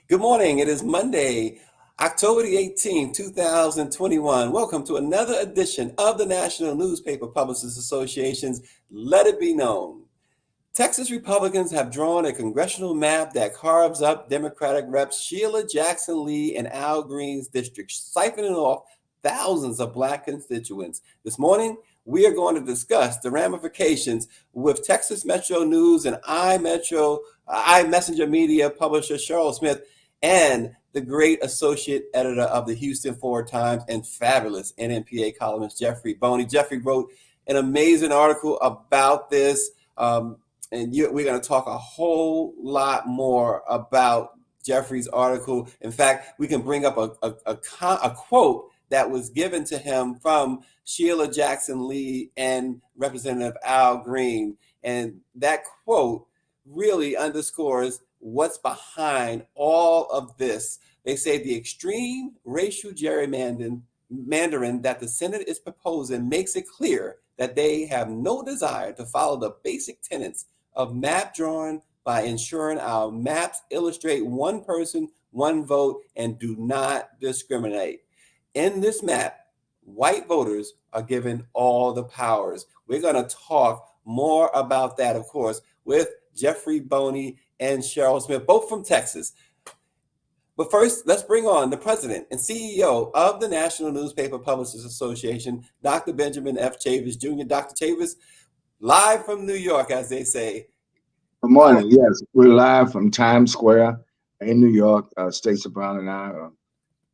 Good morning. It is Monday, October the 18th, 2021. Welcome to another edition of the National Newspaper Publishers Association's Let It Be Known. Texas Republicans have drawn a congressional map that carves up Democratic reps Sheila Jackson Lee and Al Green's districts, siphoning off thousands of Black constituents. This morning, we are going to discuss the ramifications with Texas Metro News and IMessenger media publisher Cheryl Smith and the great associate editor of the Houston Forward-Times and fabulous NNPA columnist Jeffrey Boney. Jeffrey wrote an amazing article about this. We're going to talk a whole lot more about Jeffrey's article. In fact, we can bring up a quote that was given to him from Sheila Jackson Lee and Representative Al Green. And that quote really underscores what's behind all of this. They say the extreme racial gerrymandering that the Senate is proposing makes it clear that they have no desire to follow the basic tenets of map drawing by ensuring our maps illustrate one person, one vote, and do not discriminate. In this map, white voters are given all the powers. We're going to talk more about that, of course, with Jeffrey Boney and Cheryl Smith, both from Texas. But first, let's bring on the president and CEO of the National Newspaper Publishers Association, Dr. Benjamin F. Chavis Jr. Dr. Chavis, live from New York, as they say. Good morning. Yes, we're live from Times Square in New York. Stacey Brown and I are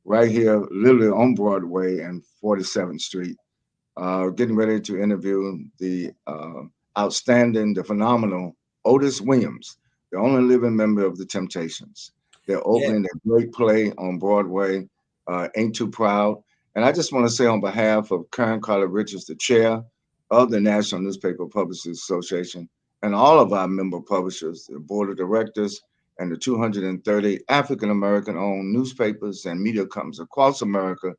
right here, literally on Broadway and 47th Street, getting ready to interview the outstanding, the phenomenal Otis Williams, the only living member of the Temptations. They're opening a great play on Broadway, Ain't Too Proud. And I just want to say on behalf of Karen Carter Richards, the chair of the National Newspaper Publishers Association, and all of our member publishers, the board of directors, and the 230 African-American owned newspapers and media companies across America.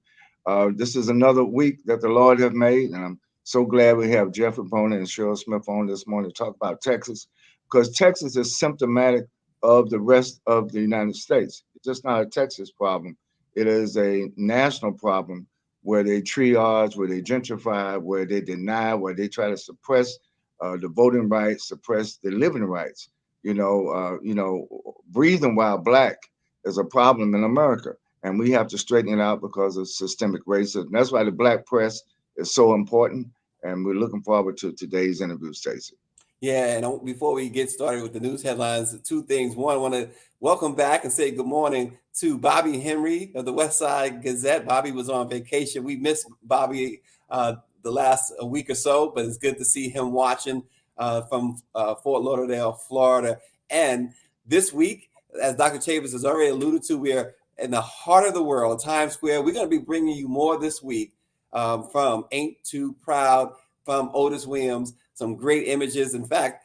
This is another week that the Lord have made, and I'm so glad we have Jeffrey Boney and Cheryl Smith on this morning to talk about Texas, because Texas is symptomatic of the rest of the United States. It's just not a Texas problem. It is a national problem where they triage, where they gentrify, where they deny, where they try to suppress the voting rights, suppress the living rights. Breathing while Black is a problem in America, and we have to straighten it out because of systemic racism. That's why the Black press is so important, and we're looking forward to today's interview, Stacey. Yeah, and before we get started with the news headlines, two things. One, I want to welcome back and say good morning to Bobby Henry of the West Side Gazette. Bobby was on vacation. We missed Bobby the last week or so, but it's good to see him watching from Fort Lauderdale, Florida. And this week, as Dr. Chavis has already alluded to, we are in the heart of the world, Times Square. We're going to be bringing you more this week from Ain't Too Proud, from Otis Williams, some great images. In fact,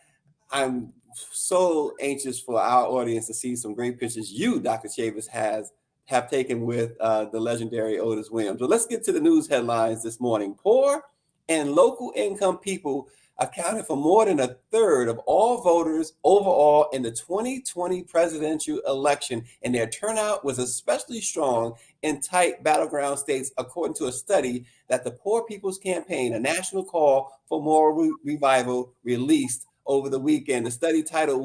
I'm so anxious for our audience to see some great pictures you, Dr. Chavis, have taken with the legendary Otis Williams. But let's get to the news headlines this morning. Poor and local income people accounted for more than a third of all voters overall in the 2020 presidential election, and their turnout was especially strong in tight battleground states, according to a study that the Poor People's Campaign, a national call for moral revival, released over the weekend. The study, titled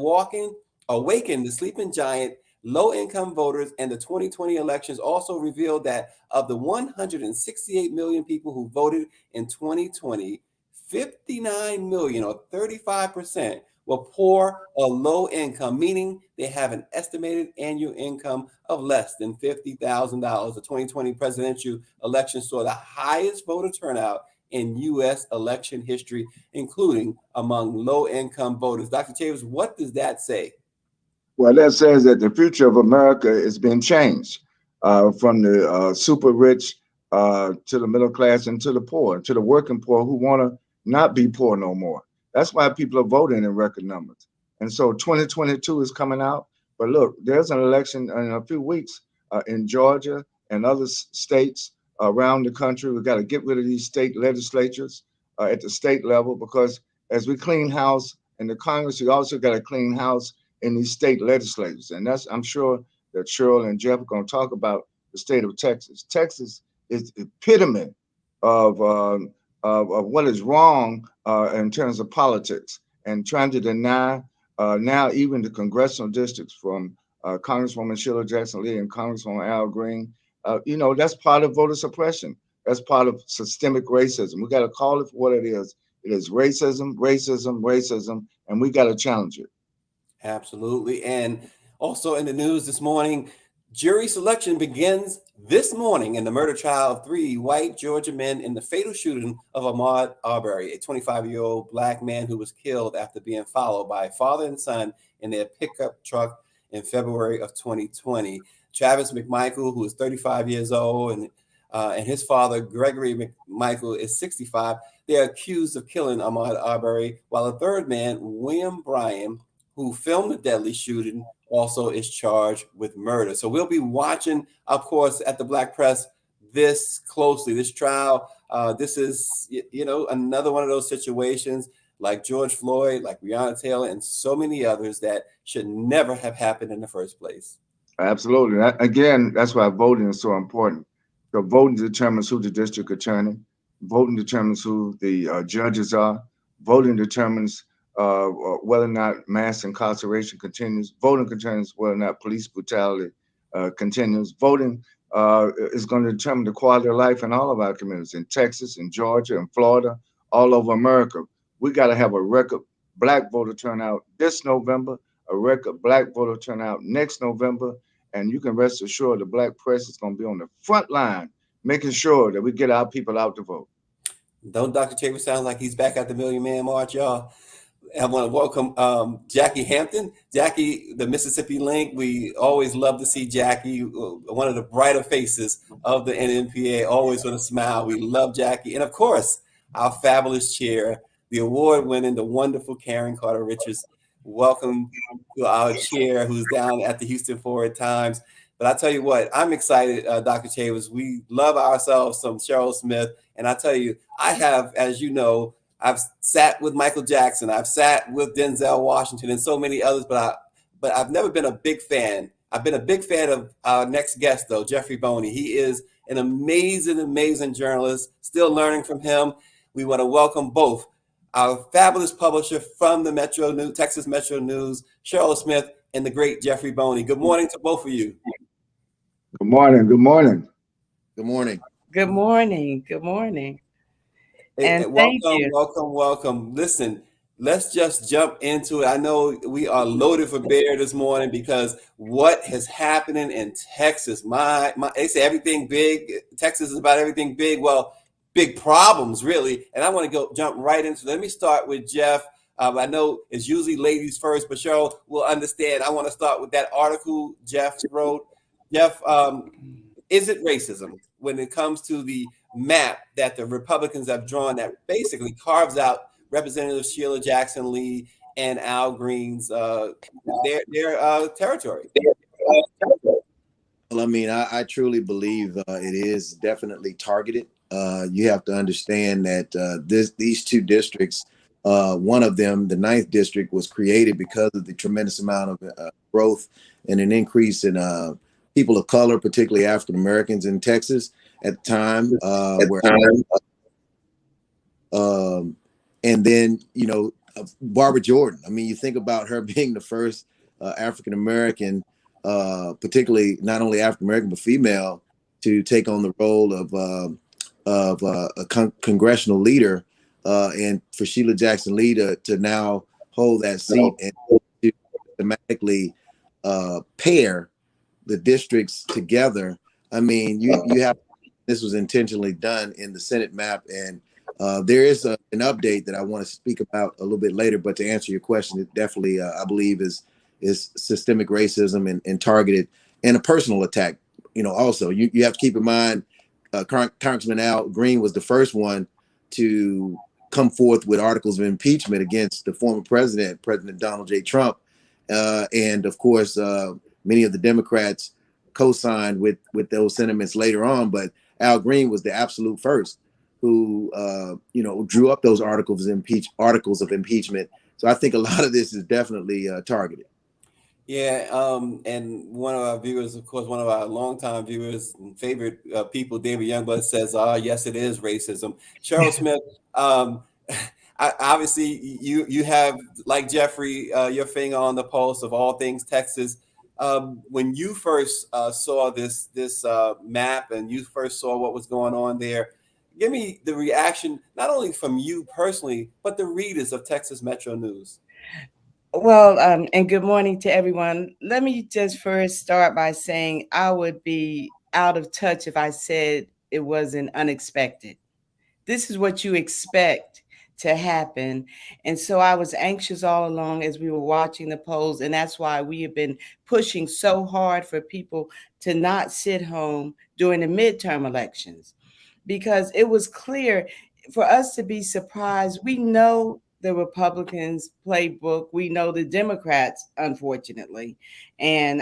Awaken the Sleeping Giant, Low-Income Voters and the 2020 Elections, also revealed that of the 168 million people who voted in 2020, 59 million, or 35%, were poor or low income, meaning they have an estimated annual income of less than $50,000. The 2020 presidential election saw the highest voter turnout in U.S. election history, including among low-income voters. Dr. Chavis, what does that say? Well, that says that the future of America is being changed from the super rich to the middle class and to the poor, to the working poor who want to not be poor no more. That's why people are voting in record numbers. And so 2022 is coming out. But look, there's an election in a few weeks in Georgia and other states around the country. We've got to get rid of these state legislatures at the state level, because as we clean house in the Congress, we also got to clean house in these state legislatures. And that's, I'm sure that Cheryl and Jeff are going to talk about the state of Texas. Texas is the epitome of what is wrong in terms of politics and trying to deny now even the congressional districts from Congresswoman Sheila Jackson Lee and Congresswoman Al Green. That's part of voter suppression. That's part of systemic racism. We got to call it for what it is. It is racism, racism, racism, and we got to challenge it. Absolutely. And also in the news this morning, jury selection begins this morning in the murder trial of 3 white Georgia men in the fatal shooting of Ahmaud Arbery, a 25-year-old Black man who was killed after being followed by a father and son in their pickup truck in February of 2020. Travis McMichael, who is 35 years old, and his father, Gregory McMichael, is 65. They are accused of killing Ahmaud Arbery, while a third man, William Bryan, who filmed the deadly shooting, also is charged with murder. So we'll be watching, of course, at the Black Press this closely, this trial. This is, another one of those situations like George Floyd, like Breonna Taylor, and so many others that should never have happened in the first place. Absolutely. Again, that's why voting is so important. So voting determines who the district attorney, voting determines who the judges are, voting determines whether or not mass incarceration continues. Voting determines whether or not police brutality continues. Voting is going to determine the quality of life in all of our communities, in Texas, in Georgia, in Florida, all over America. We got to have a record Black voter turnout this November, a record Black voter turnout next November, and you can rest assured the Black press is going to be on the front line, making sure that we get our people out to vote. Don't Dr. Chambers sound like he's back at the Million Man March, y'all? I want to welcome Jackie Hampton. Jackie, the Mississippi Link. We always love to see Jackie, one of the brighter faces of the NNPA, always with a smile. We love Jackie. And of course, our fabulous chair, the award-winning, the wonderful Karen Carter Richards. Welcome to our chair who's down at the Houston Forward Times. But I tell you what, I'm excited, Dr. Chambers. We love ourselves some Cheryl Smith. And I tell you, I have, as you know, I've sat with Michael Jackson. I've sat with Denzel Washington and so many others, but I've never been a big fan. I've been a big fan of our next guest, though, Jeffrey Boney. He is an amazing, amazing journalist. Still learning from him. We want to welcome both our fabulous publisher from the Metro News, Texas Metro News, Cheryl Smith, and the great Jeffrey Boney. Good morning to both of you. Good morning. Good morning. Good morning. Good morning. Good morning. And welcome. Listen, let's just jump into it. I know we are loaded for bear this morning because what is happening in Texas? They say everything big. Texas is about everything big. Well, big problems, really. And I want to jump right into it. Let me start with Jeff. I know it's usually ladies first, but Cheryl will understand. I want to start with that article Jeff wrote. Jeff, is it racism when it comes to the map that the Republicans have drawn that basically carves out Representative Sheila Jackson Lee and Al Green's their territory? Well, I mean, I truly believe it is definitely targeted. You have to understand that these two districts, one of them, the 9th district, was created because of the tremendous amount of growth and an increase in people of color, particularly African Americans in Texas at the time. And then, Barbara Jordan. I mean, you think about her being the first African American, particularly not only African American but female, to take on the role of a congressional leader, and for Sheila Jackson Lee to now hold that seat and to systematically pair the districts together. I mean, you have, this was intentionally done in the Senate map, and there is an update that I want to speak about a little bit later. But to answer your question, it definitely, I believe, is systemic racism and targeted, and a personal attack. Also, you have to keep in mind, Congressman Al Green was the first one to come forth with articles of impeachment against the former President Donald J. Trump, and of course, many of the Democrats co-signed with those sentiments later on. But Al Green was the absolute first who, drew up those articles of impeachment. So I think a lot of this is definitely targeted. Yeah, and one of our viewers, of course, one of our longtime viewers and favorite people, David Youngblood, says, yes, it is racism." Cheryl Smith, um, obviously, you have, like Jeffrey, your finger on the pulse of all things Texas. When you first saw this map and you first saw what was going on there, give me the reaction, not only from you personally, but the readers of Texas Metro News. Well, and good morning to everyone. Let me just first start by saying I would be out of touch if I said it wasn't unexpected. This is what you expect to happen. And so I was anxious all along as we were watching the polls. And that's why we have been pushing so hard for people to not sit home during the midterm elections, because it was clear for us to be surprised. We know the Republicans playbook. We know the Democrats, unfortunately, and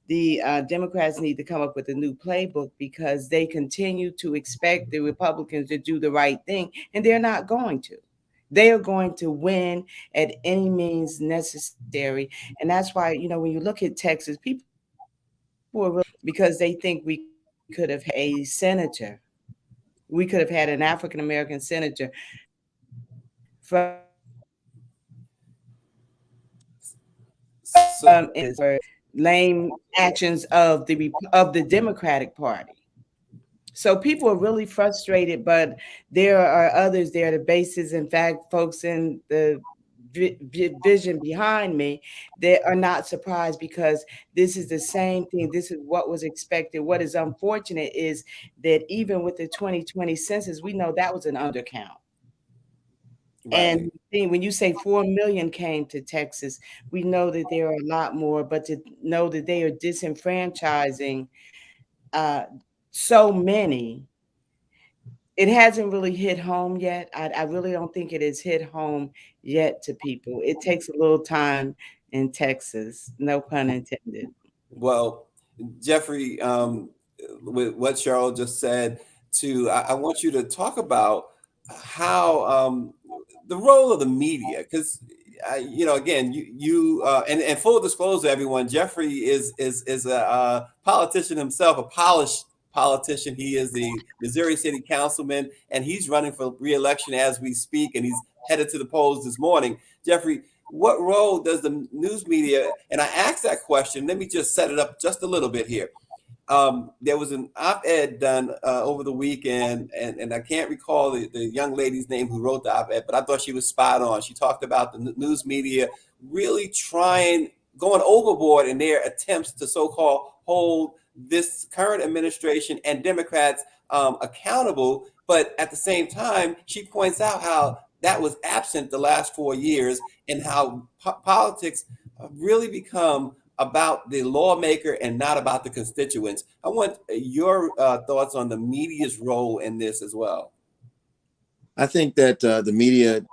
the Democrats need to come up with a new playbook because they continue to expect the Republicans to do the right thing, and they're not going to. They are going to win at any means necessary, and that's why, when you look at Texas, people are really because they think we could have had a senator. We could have had an African American senator from So, lame actions of the Democratic Party. So people are really frustrated, but there are others there, the bases, in fact, folks in the vision behind me, they are not surprised because this is the same thing. This is what was expected. What is unfortunate is that even with the 2020 census, we know that was an undercount. And right. when you say 4 million came to Texas, we know that there are a lot more, but to know that they are disenfranchising uh, so many, it hasn't really hit home yet. I really don't think it has hit home yet to people. It takes a little time in Texas, no pun intended. Well, Jeffrey, with what Cheryl just said, I want you to talk about how the role of the media, because again, and full disclosure, everyone, Jeffrey is a politician himself, a polished politician. He is the Missouri City Councilman, and he's running for re-election as we speak, and he's headed to the polls this morning. Jeffrey, what role does the news media, and I asked that question, let me just set it up just a little bit here. There was an op-ed done over the weekend, and I can't recall the young lady's name who wrote the op-ed, but I thought she was spot on. She talked about the news media really going overboard in their attempts to so-called hold this current administration and Democrats accountable. But at the same time, she points out how that was absent the last 4 years, and how politics really become about the lawmaker and not about the constituents. I want your thoughts on the media's role in this as well. I think that the media,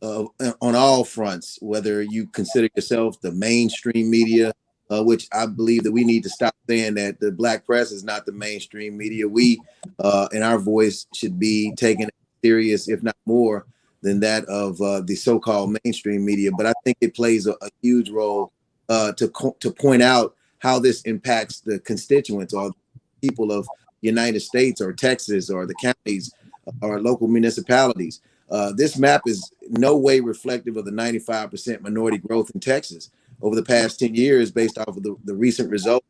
on all fronts, whether you consider yourself the mainstream media, which I believe that we need to stop saying that the Black press is not the mainstream media. We, and our voice should be taken serious, if not more than that of the so-called mainstream media. But I think it plays a huge role to point out how this impacts the constituents or people of the United States or Texas or the counties or local municipalities. This map is no way reflective of the 95% minority growth in Texas over the past 10 years based off of the recent result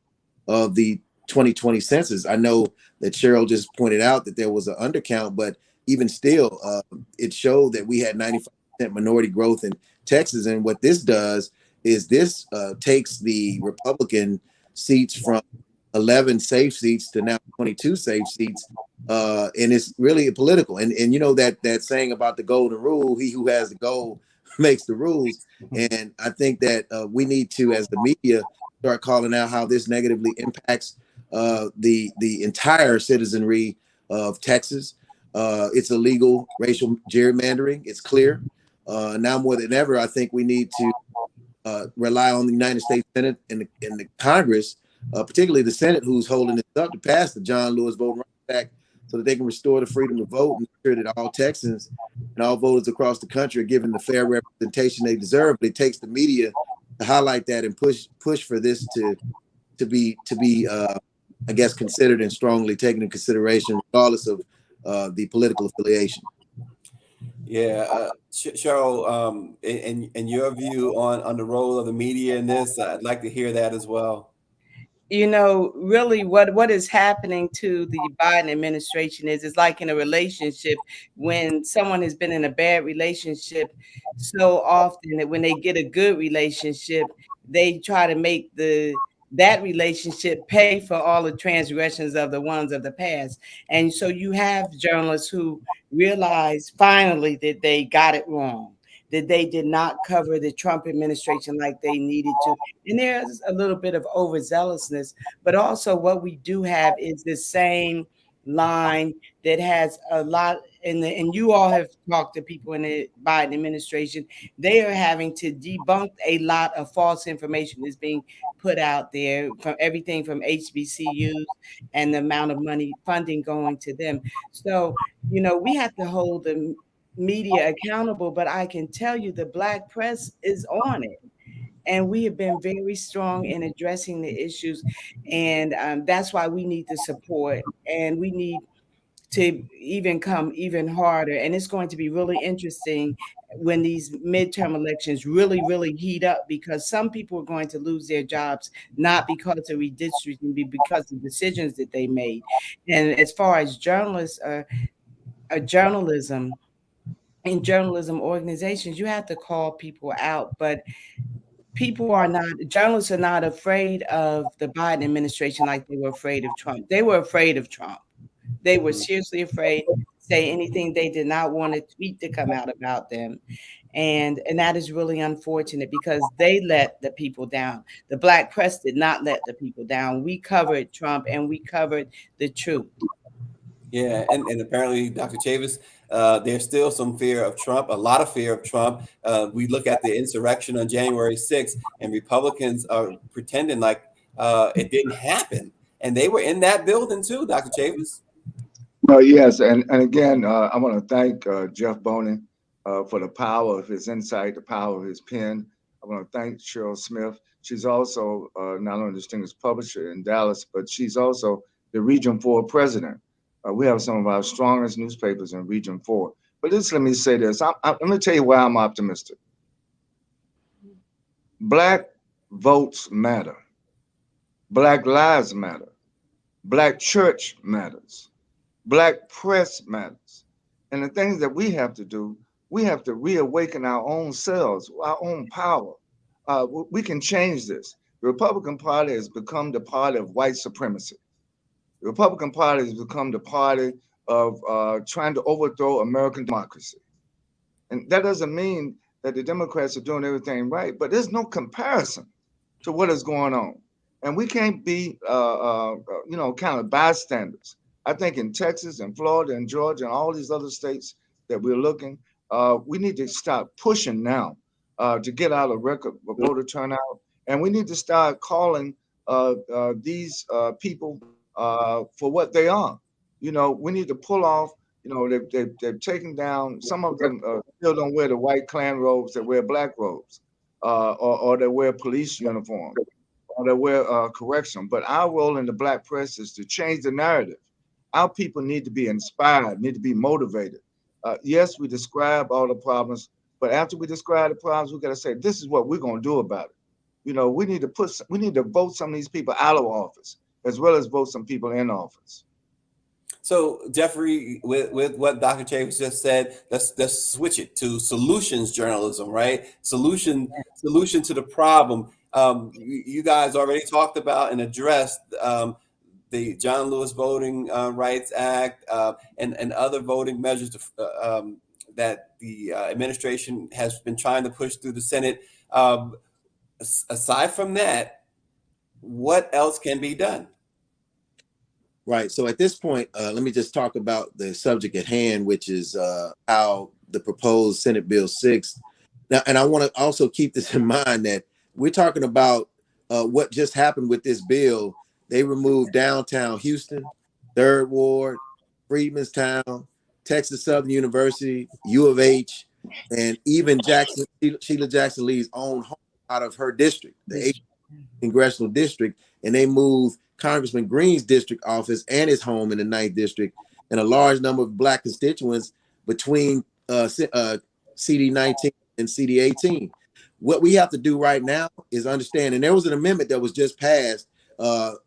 of the 2020 census. I know that Cheryl just pointed out that there was an undercount, but even still, it showed that we had 95% minority growth in Texas. And what this does is this takes the Republican seats from 11 safe seats to now 22 safe seats. And it's really political. And you know that saying about the golden rule, he who has the gold makes the rules. And I think that we need to, as the media, start calling out how this negatively impacts the entire citizenry of Texas. It's illegal racial gerrymandering. It's clear. Now more than ever, I think we need to rely on the United States Senate and the Congress, particularly the Senate, who's holding this up to pass the John Lewis Voting Rights Act so that they can restore the freedom to vote and ensure that all Texans and all voters across the country are given the fair representation they deserve. But it takes the media highlight that and push for this to be I guess considered and strongly taken into consideration, regardless of the political affiliation. Yeah, Cheryl, in your view on the role of the media in this, I'd like to hear that as well. You know, really what is happening to the Biden administration is like in a relationship, when someone has been in a bad relationship so often that when they get a good relationship, they try to make that relationship pay for all the transgressions of the ones of the past. And so you have journalists who realize finally that they got it wrong, that they did not cover the Trump administration like they needed to. And there's a little bit of overzealousness, but also what we do have is the same line that has a lot and you all have talked to people in the Biden administration. They are having to debunk a lot of false information that's being put out there, from everything from HBCUs and the amount of money funding going to them. So, you know, we have to hold the media accountable, but I can tell you the Black press is on it. And we have been very strong in addressing the issues. And that's why we need the support, and we need to even come even harder. And it's going to be really interesting when these midterm elections really, really heat up, because some people are going to lose their jobs, not because of redistricting, but because of decisions that they made. And as far as journalists journalism, in journalism organizations, you have to call people out, but journalists are not afraid of the Biden administration like they were afraid of Trump. They were afraid of Trump. They were seriously afraid to say anything. They did not want a tweet to come out about them. And that is really unfortunate, because they let the people down. The Black press did not let the people down. We covered Trump and we covered the truth. Yeah, and apparently, Dr. Chavis, there's still some fear of Trump, a lot of fear of Trump. We look at the insurrection on January 6th, and Republicans are pretending like it didn't happen. And they were in that building too, Dr. Chavis. Well, yes, and again, I want to thank Jeff Boney for the power of his insight, the power of his pen. I want to thank Cheryl Smith. She's also not only a distinguished publisher in Dallas, but she's also the Region 4 president. We have some of our strongest newspapers in Region 4. But let me say this. Let me tell you why I'm optimistic. Black votes matter. Black lives matter. Black church matters. Black press matters. And the things that we have to do, we have to reawaken our own selves, our own power. We can change this. The Republican Party has become the party of white supremacy. The Republican Party has become the party of trying to overthrow American democracy. And that doesn't mean that the Democrats are doing everything right, but there's no comparison to what is going on. And we can't be, kind of bystanders. I think in Texas and Florida and Georgia and all these other states that we're looking, we need to start pushing now to get out a record voter turnout. And we need to start calling these people for what they are. You know, we need to pull off, they've taken down, some of them still don't wear the white Klan robes, they wear black robes, or they wear police uniforms, or they wear correction. But our role in the Black press is to change the narrative. Our people need to be inspired, need to be motivated. Yes, we describe all the problems, but after we describe the problems, we got to say, this is what we're going to do about it. You know, we need to vote some of these people out of office, as well as vote some people in office. So, Jeffrey, with what Dr. Chavis just said, let's switch it to solutions journalism, right? Solution to the problem. You guys already talked about and addressed the John Lewis Voting Rights Act and other voting measures that the administration has been trying to push through the Senate. Aside from that, what else can be done? Right. So at this point, let me just talk about the subject at hand, which is how the proposed Senate Bill 6. Now, and I want to also keep this in mind that we're talking about what just happened with this bill. They removed downtown Houston, 3rd Ward, Freedmanstown, Texas Southern University, U of H, and even Sheila Jackson Lee's own home out of her district, the 8th congressional district, and they moved Congressman Green's district office and his home in the 9th district, and a large number of Black constituents between CD19 and CD18. What we have to do right now is understand, and there was an amendment that was just passed.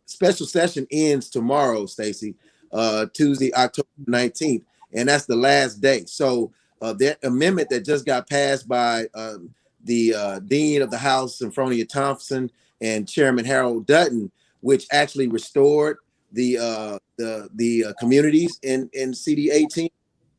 Special session ends tomorrow, Stacey, Tuesday, October 19th, and that's the last day. So that amendment that just got passed by the Dean of the House, Symphonia Thompson, and Chairman Harold Dutton, which actually restored the communities in CD18.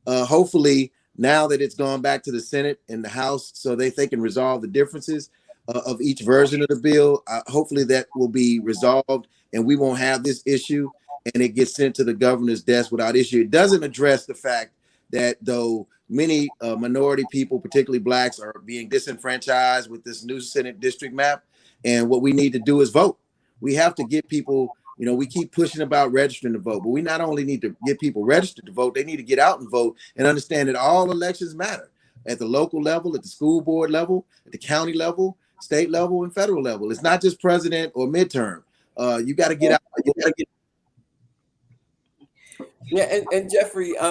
Hopefully, now that it's gone back to the Senate and the House, so they can resolve the differences of each version of the bill. Hopefully, that will be resolved, and we won't have this issue, and it gets sent to the governor's desk without issue. It doesn't address the fact that though many minority people, particularly Blacks, are being disenfranchised with this new Senate district map, and what we need to do is vote. We have to get people. You know, we keep pushing about registering to vote, but we not only need to get people registered to vote, they need to get out and vote and understand that all elections matter at the local level, at the school board level, at the county level, state level, and federal level. It's not just president or midterm. You got to get out. Yeah, and Jeffrey, I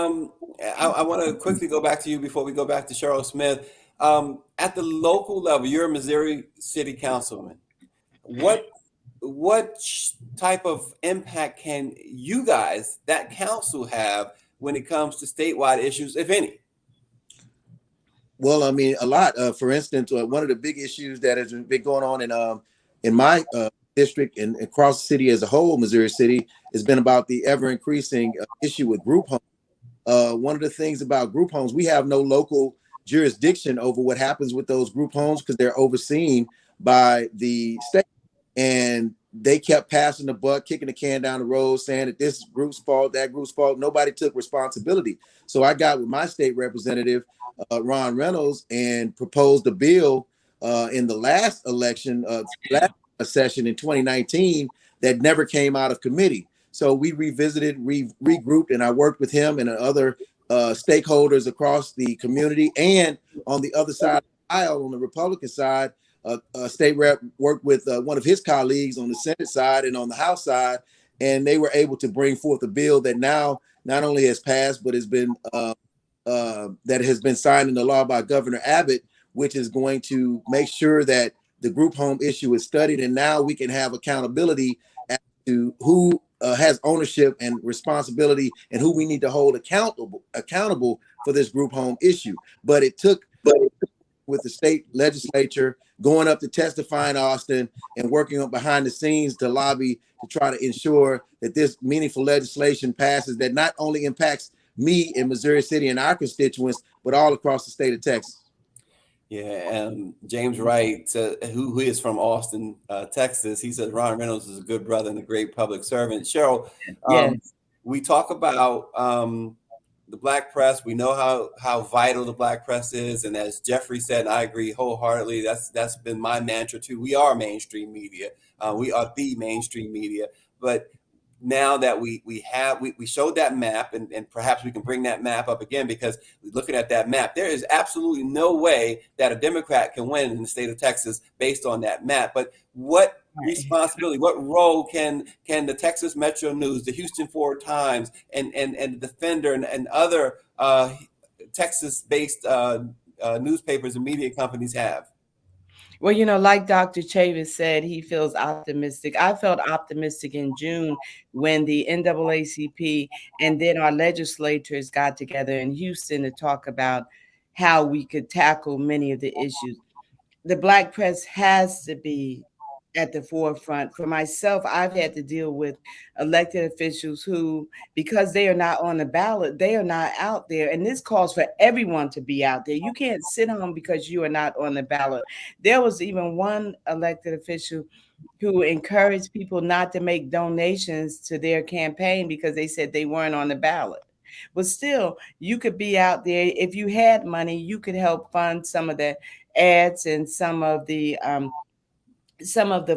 want to quickly go back to you before we go back to Cheryl Smith. At the local level, you're a Missouri City Councilman. What type of impact can you guys, that council, have when it comes to statewide issues, if any? Well, I mean, a lot. For instance, one of the big issues that has been going on in my district and across the city as a whole, Missouri City, has been about the ever increasing issue with group homes. One of the things about group homes, we have no local jurisdiction over what happens with those group homes because they're overseen by the state. And they kept passing the buck, kicking the can down the road, saying that this group's fault, that group's fault. Nobody took responsibility. So I got with my state representative, Ron Reynolds, and proposed a bill in the last election, last session in 2019 that never came out of committee. So we revisited, regrouped, and I worked with him and other stakeholders across the community. And on the other side of the aisle, on the Republican side, a state rep worked with one of his colleagues on the Senate side and on the House side, and they were able to bring forth a bill that now not only has passed, but has been that has been signed into law by Governor Abbott, which is going to make sure that the group home issue is studied, and now we can have accountability as to who has ownership and responsibility and who we need to hold accountable for this group home issue. But it took with the state legislature going up to testify in Austin and working on behind the scenes to lobby to try to ensure that this meaningful legislation passes that not only impacts me in Missouri City and our constituents, but all across the state of Texas. Yeah, James Wright, who is from Austin, Texas, he says Ron Reynolds is a good brother and a great public servant. Cheryl, Yes. we talk about the Black press. We know how vital the Black press is, and as Jeffrey said, and I agree wholeheartedly. That's been my mantra too. We are mainstream media. We are the mainstream media. But now that we showed that map, and perhaps we can bring that map up again, because looking at that map, there is absolutely no way that a Democrat can win in the state of Texas based on that map. But what responsibility, what role can the Texas Metro News, the Houston Times, and Defender and other Texas-based newspapers and media companies have? Well, you know, like Dr. Chavis said, he feels optimistic. I felt optimistic in June when the NAACP and then our legislators got together in Houston to talk about how we could tackle many of the issues. The Black press has to be at the forefront. For myself, I've had to deal with elected officials who, because they are not on the ballot, they are not out there. And this calls for everyone to be out there. You can't sit home because you are not on the ballot. There was even one elected official who encouraged people not to make donations to their campaign because they said they weren't on the ballot. But still, you could be out there. If you had money, you could help fund some of the ads and some of the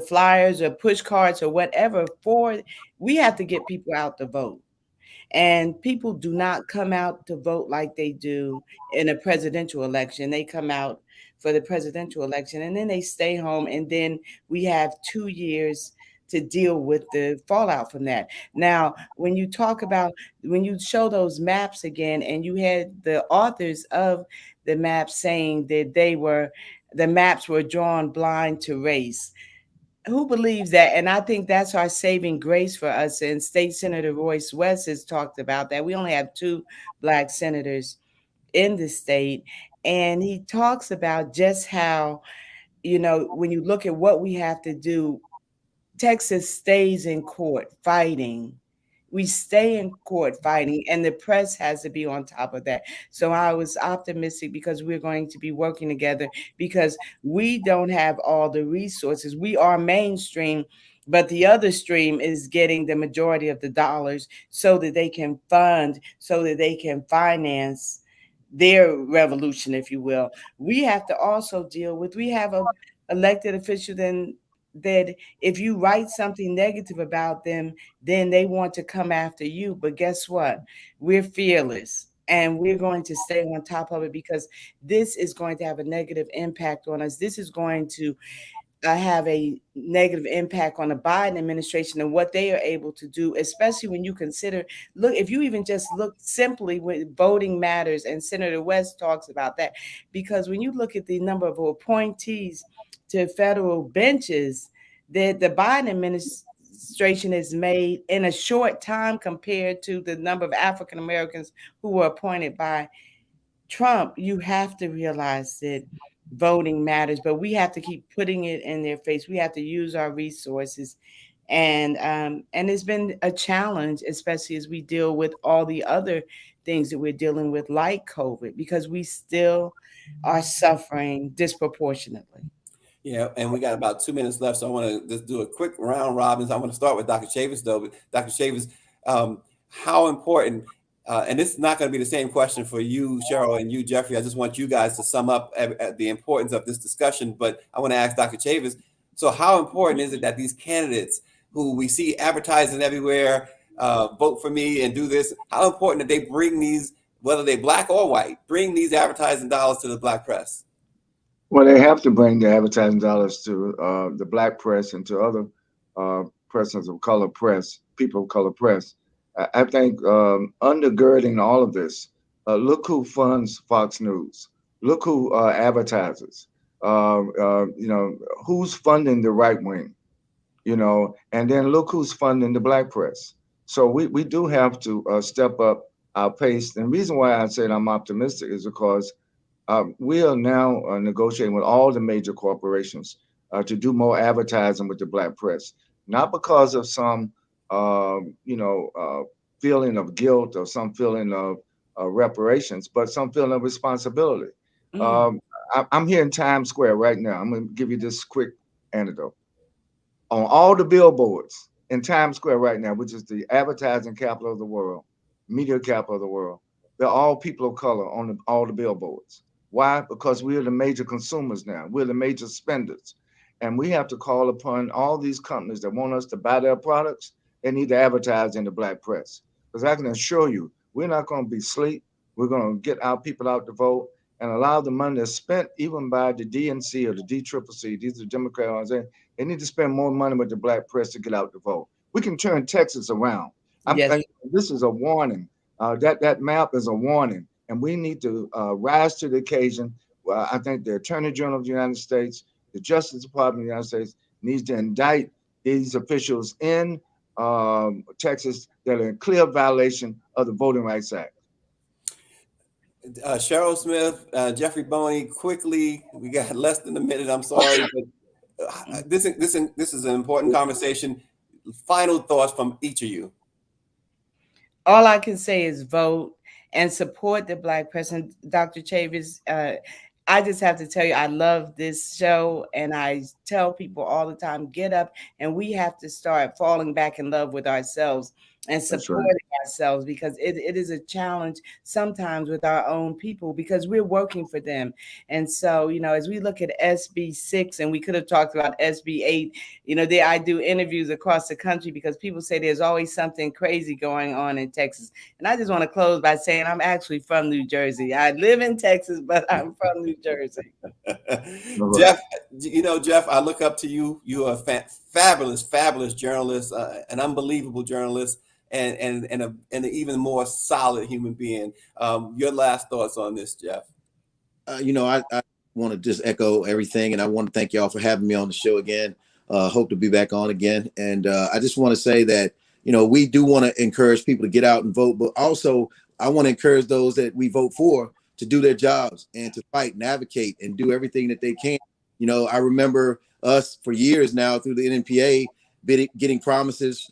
flyers or push cards or whatever. We have to get people out to vote. And people do not come out to vote like they do in a presidential election. They come out for the presidential election, and then they stay home, and then we have 2 years to deal with the fallout from that. Now, when you talk about, when you show those maps again, and you had the authors of the maps saying that the maps were drawn blind to race. Who believes that? And I think that's our saving grace for us. And State Senator Royce West has talked about that. We only have 2 Black senators in the state. And he talks about just how, when you look at what we have to do, Texas stays in court fighting. We stay in court fighting, and the press has to be on top of that. So I was optimistic because we're going to be working together, because we don't have all the resources. We are mainstream, but the other stream is getting the majority of the dollars so that they can fund, so that they can finance their revolution, if you will. We have to also deal with, we have a elected official then that if you write something negative about them, then they want to come after you. But guess what? We're fearless, and we're going to stay on top of it, because this is going to have a negative impact on us. This is going to have a negative impact on the Biden administration and what they are able to do, especially when you consider, look, if you even just look simply with voting matters, and Senator West talks about that, because when you look at the number of appointees to federal benches that the Biden administration has made in a short time compared to the number of African Americans who were appointed by Trump, you have to realize that voting matters, but we have to keep putting it in their face. We have to use our resources, and it's been a challenge, especially as we deal with all the other things that we're dealing with, like COVID, because we still are suffering disproportionately. Yeah, and we got about 2 minutes left, so I want to just do a quick round robin. I want to start with Dr. Chavis, though. But Dr. Chavis, how important, and this is not going to be the same question for you, Cheryl, and you, Jeffrey. I just want you guys to sum up at the importance of this discussion. But I want to ask Dr. Chavis, so how important is it that these candidates who we see advertising everywhere, vote for me and do this, how important that they bring these, whether they Black or white, bring these advertising dollars to the Black press? Well, they have to bring the advertising dollars to the Black press and to other persons of color press, people of color press. I think undergirding all of this, look who funds Fox News. Look who advertises. Who's funding the right wing, and then look who's funding the Black press. So we do have to step up our pace. And the reason why I said I'm optimistic is because we are now negotiating with all the major corporations to do more advertising with the Black press, not because of some, feeling of guilt or some feeling of reparations, but some feeling of responsibility. Mm. I'm here in Times Square right now. I'm going to give you this quick anecdote. On all the billboards in Times Square right now, which is the advertising capital of the world, media capital of the world, they're all people of color on all the billboards. Why? Because we are the major consumers now. We're the major spenders. And we have to call upon all these companies that want us to buy their products. They need to advertise in the Black press. Because I can assure you, we're not going to be asleep. We're going to get our people out to vote and allow the money that's spent even by the DNC or the DCCC. These are Democrat organizations. They need to spend more money with the Black press to get out to vote. We can turn Texas around. Yes. This is a warning. That map is a warning. And we need to rise to the occasion. I think the Attorney General of the United States, the Justice Department of the United States needs to indict these officials in Texas that are in clear violation of the Voting Rights Act. Cheryl Smith, Jeffrey Boney, quickly. We got less than a minute. I'm sorry, but this is an important conversation. Final thoughts from each of you. All I can say is vote and support the Black press. And Dr. Chavis, I just have to tell you, I love this show, and I tell people all the time, get up, and we have to start falling back in love with ourselves and supporting ourselves, because it is a challenge sometimes with our own people, because we're working for them. And so, as we look at SB 6, and we could have talked about SB 8, I do interviews across the country because people say there's always something crazy going on in Texas. And I just want to close by saying I'm actually from New Jersey. I live in Texas, but I'm from New Jersey. Jeff, Jeff, I look up to you. You are a fabulous journalist, an unbelievable journalist, and an even more solid human being. Your last thoughts on this, Jeff? I want to just echo everything, and I want to thank y'all for having me on the show again. Hope to be back on again. And I just want to say that, we do want to encourage people to get out and vote, but also I want to encourage those that we vote for to do their jobs and to fight and advocate and do everything that they can. I remember us for years now through the NNPA getting promises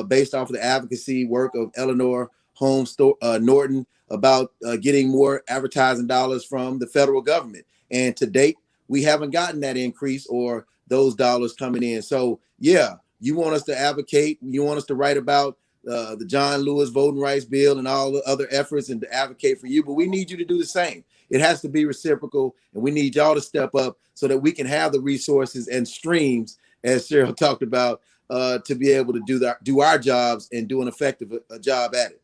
based off of the advocacy work of Eleanor Holmes Norton about getting more advertising dollars from the federal government. And to date, we haven't gotten that increase or those dollars coming in. So, yeah, you want us to advocate. You want us to write about the John Lewis voting rights bill and all the other efforts and to advocate for you. But we need you to do the same. It has to be reciprocal. And we need y'all to step up so that we can have the resources and streams, as Cheryl talked about, to be able to do our jobs and do an effective job at it.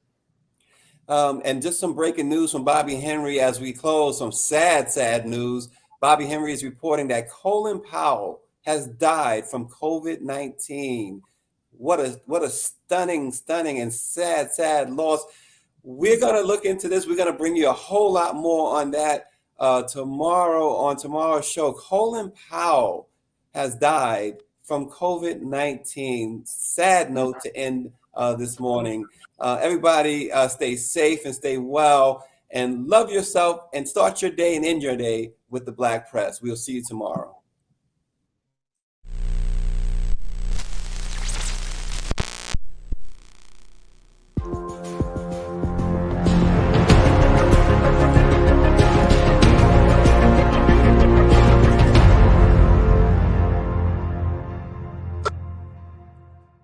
And just some breaking news from Bobby Henry as we close. Some sad news. Bobby Henry is reporting that Colin Powell has died from COVID-19. What a stunning and sad loss. We're going to look into this. We're going to bring you a whole lot more on that tomorrow on tomorrow's show. Colin Powell has died from COVID-19. Sad note to end this morning. Everybody stay safe and stay well and love yourself and start your day and end your day with the Black Press. We'll see you tomorrow.